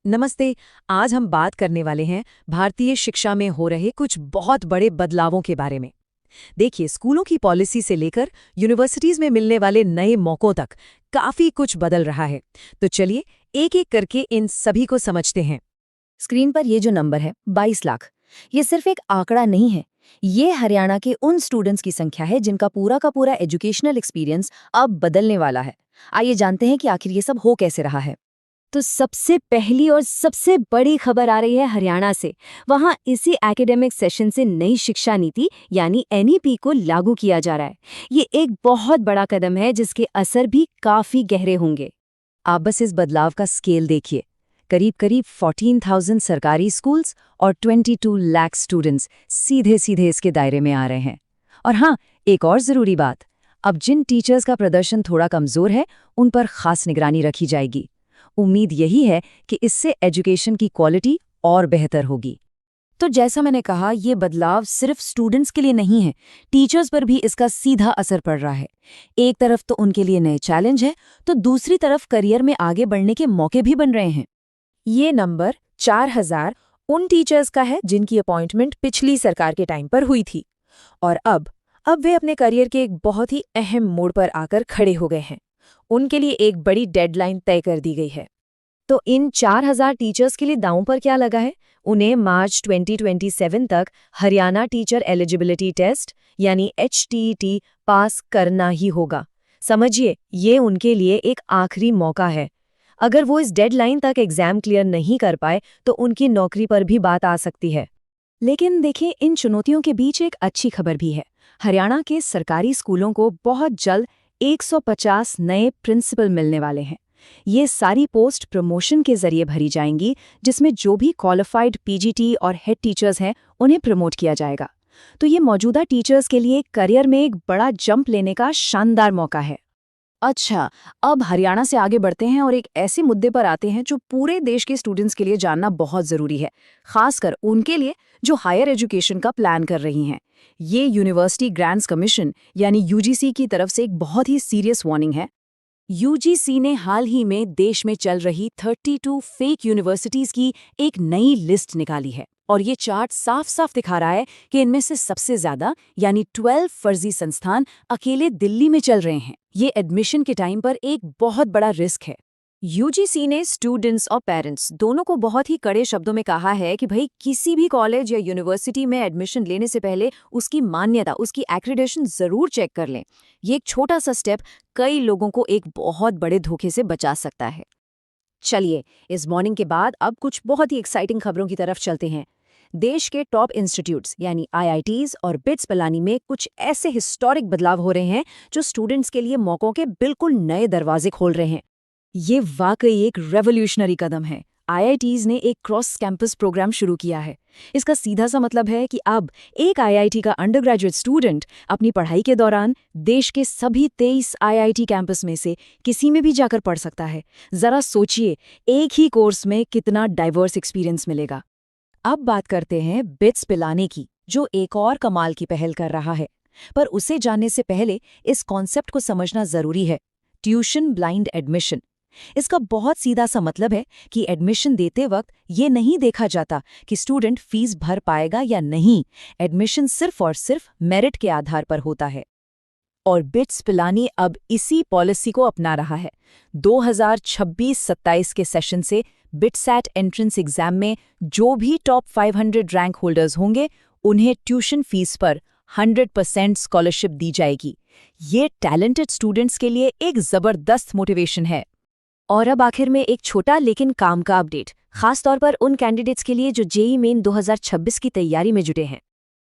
नमस्ते। आज हम बात करने वाले हैं भारतीय शिक्षा में हो रहे कुछ बहुत बड़े बदलावों के बारे में। देखिए, स्कूलों की पॉलिसी से लेकर यूनिवर्सिटीज में मिलने वाले नए मौकों तक काफी कुछ बदल रहा है। तो चलिए एक एक करके इन सभी को समझते हैं। स्क्रीन पर ये जो नंबर है 22 लाख, ये सिर्फ एक आंकड़ा नहीं है। ये हरियाणा के उन स्टूडेंट्स की संख्या है जिनका पूरा का पूरा एजुकेशनल एक्सपीरियंस अब बदलने वाला है। आइए जानते हैं कि आखिर ये सब हो कैसे रहा है। तो सबसे पहली और सबसे बड़ी खबर आ रही है हरियाणा से। वहां इसी एकेडमिक सेशन से नई शिक्षा नीति यानी एनईपी को लागू किया जा रहा है। ये एक बहुत बड़ा कदम है जिसके असर भी काफी गहरे होंगे। आप बस इस बदलाव का स्केल देखिए। करीब करीब 14,000 सरकारी स्कूल्स और 22 लाख स्टूडेंट्स सीधे सीधे इसके दायरे में आ रहे हैं। और हाँ, एक और ज़रूरी बात, अब जिन टीचर्स का प्रदर्शन थोड़ा कमज़ोर है उन पर खास निगरानी रखी जाएगी। उम्मीद यही है कि इससे एजुकेशन की क्वालिटी और बेहतर होगी। तो जैसा मैंने कहा, ये बदलाव सिर्फ स्टूडेंट्स के लिए नहीं है, टीचर्स पर भी इसका सीधा असर पड़ रहा है। एक तरफ तो उनके लिए नए चैलेंज है, तो दूसरी तरफ करियर में आगे बढ़ने के मौके भी बन रहे हैं। ये नंबर 4,000 उन टीचर्स का है जिनकी अपॉइंटमेंट पिछली सरकार के टाइम पर हुई थी और अब वे अपने करियर के एक बहुत ही अहम मोड़ पर आकर खड़े हो गए हैं। उनके लिए एक बड़ी डेडलाइन तय कर दी गई है। तो इन 4,000 टीचर्स के लिए दांव पर क्या लगा है? उन्हें मार्च 2027 तक हरियाणा टीचर एलिजिबिलिटी टेस्ट यानी HTET पास करना ही होगा। समझिए, ये उनके लिए एक आखिरी मौका है। अगर वो इस डेडलाइन तक एग्जाम क्लियर नहीं कर पाए तो उनकी नौकरी पर भी बात आ सकती है। लेकिन देखिए, इन चुनौतियों के बीच एक अच्छी खबर भी है। हरियाणा के सरकारी स्कूलों को बहुत जल्द 150 नए प्रिंसिपल मिलने वाले हैं। ये सारी पोस्ट प्रमोशन के जरिए भरी जाएंगी, जिसमें जो भी क्वालिफाइड PGT और हेड टीचर्स हैं उन्हें प्रमोट किया जाएगा। तो ये मौजूदा टीचर्स के लिए करियर में एक बड़ा जंप लेने का शानदार मौका है। अच्छा, अब हरियाणा से आगे बढ़ते हैं और एक ऐसे मुद्दे पर आते हैं जो पूरे देश के स्टूडेंट्स के लिए जानना बहुत ज़रूरी है, खासकर उनके लिए जो हायर एजुकेशन का प्लान कर रही हैं। ये यूनिवर्सिटी ग्रांट्स कमीशन यानी UGC की तरफ से एक बहुत ही सीरियस वार्निंग है। UGC ने हाल ही में देश में चल रही 32 फेक यूनिवर्सिटीज़ की एक नई लिस्ट निकाली है और ये चार्ट साफ साफ दिखा रहा है कि इनमें से सबसे ज़्यादा यानी 12 फर्जी संस्थान अकेले दिल्ली में चल रहे हैं। ये एडमिशन के टाइम पर एक बहुत बड़ा रिस्क है। UGC ने स्टूडेंट्स और पेरेंट्स दोनों को बहुत ही कड़े शब्दों में कहा है कि भाई, किसी भी कॉलेज या यूनिवर्सिटी में एडमिशन लेने से पहले उसकी मान्यता, उसकी एक्रेडिटेशन ज़रूर चेक कर लें। ये एक छोटा सा स्टेप कई लोगों को एक बहुत बड़े धोखे से बचा सकता है। चलिए, इस मॉर्निंग के बाद अब कुछ बहुत ही एक्साइटिंग खबरों की तरफ चलते हैं। देश के टॉप इंस्टीट्यूट्स यानी IITs और बिट्स पिलानी में कुछ ऐसे हिस्टोरिक बदलाव हो रहे हैं जो स्टूडेंट्स के लिए मौकों के बिल्कुल नए दरवाजे खोल रहे हैं। ये वाकई एक रेवोल्यूशनरी कदम है। IITs ने एक क्रॉस कैंपस प्रोग्राम शुरू किया है। इसका सीधा सा मतलब है कि अब एक IIT का अंडरग्रेजुएट स्टूडेंट अपनी पढ़ाई के दौरान देश के सभी 23 IIT कैंपस में से किसी में भी जाकर पढ़ सकता है। जरा सोचिए, एक ही कोर्स में कितना डाइवर्स एक्सपीरियंस मिलेगा। अब बात करते हैं बिट्स पिलाने की, जो एक और कमाल की पहल कर रहा है। पर उसे जानने से पहले इस कॉन्सेप्ट को समझना जरूरी है। Tuition blind admission. इसका बहुत सीधा सा मतलब है कि एडमिशन देते वक्त ये नहीं देखा जाता कि स्टूडेंट फीस भर पाएगा या नहीं। एडमिशन सिर्फ और सिर्फ मेरिट के आधार पर होता है। और बिट्स पिलानी अब इसी पॉलिसी को अपना रहा है। 2026-27 के सेशन से बिटसैट एंट्रेंस एग्जाम में जो भी टॉप 500 रैंक होल्डर्स होंगे उन्हें ट्यूशन फीस पर 100% स्कॉलरशिप दी जाएगी। ये टैलेंटेड स्टूडेंट्स के लिए एक जबरदस्त मोटिवेशन है। और अब आखिर में एक छोटा लेकिन काम का अपडेट, खासतौर पर उन कैंडिडेट्स के लिए जो JEE मेन 2026 की तैयारी में जुटे हैं।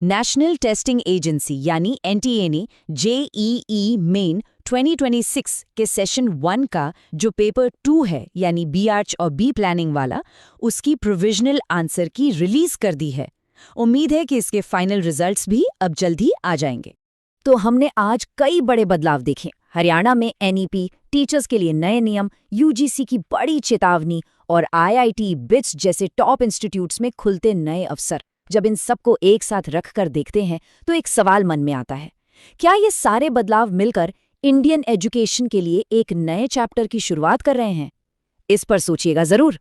नेशनल टेस्टिंग एजेंसी यानी NTA ने JEE मेन 2026 के सेशन 1 का जो पेपर 2 है यानी बी आर्च और बी प्लानिंग वाला, उसकी प्रोविजनल आंसर की रिलीज कर दी है। उम्मीद है कि इसके फाइनल रिजल्ट्स भी अब जल्द ही आ जाएंगे। तो हमने आज कई बड़े बदलाव देखे। हरियाणा में NEP, टीचर्स के लिए नए नियम, UGC की बड़ी चेतावनी और IIT, बिट्स जैसे टॉप इंस्टीट्यूट्स में खुलते नए अवसर। जब इन सबको एक साथ रखकर देखते हैं तो एक सवाल मन में आता है, क्या ये सारे बदलाव मिलकर इंडियन एजुकेशन के लिए एक नए चैप्टर की शुरुआत कर रहे हैं? इस पर सोचिएगा जरूर।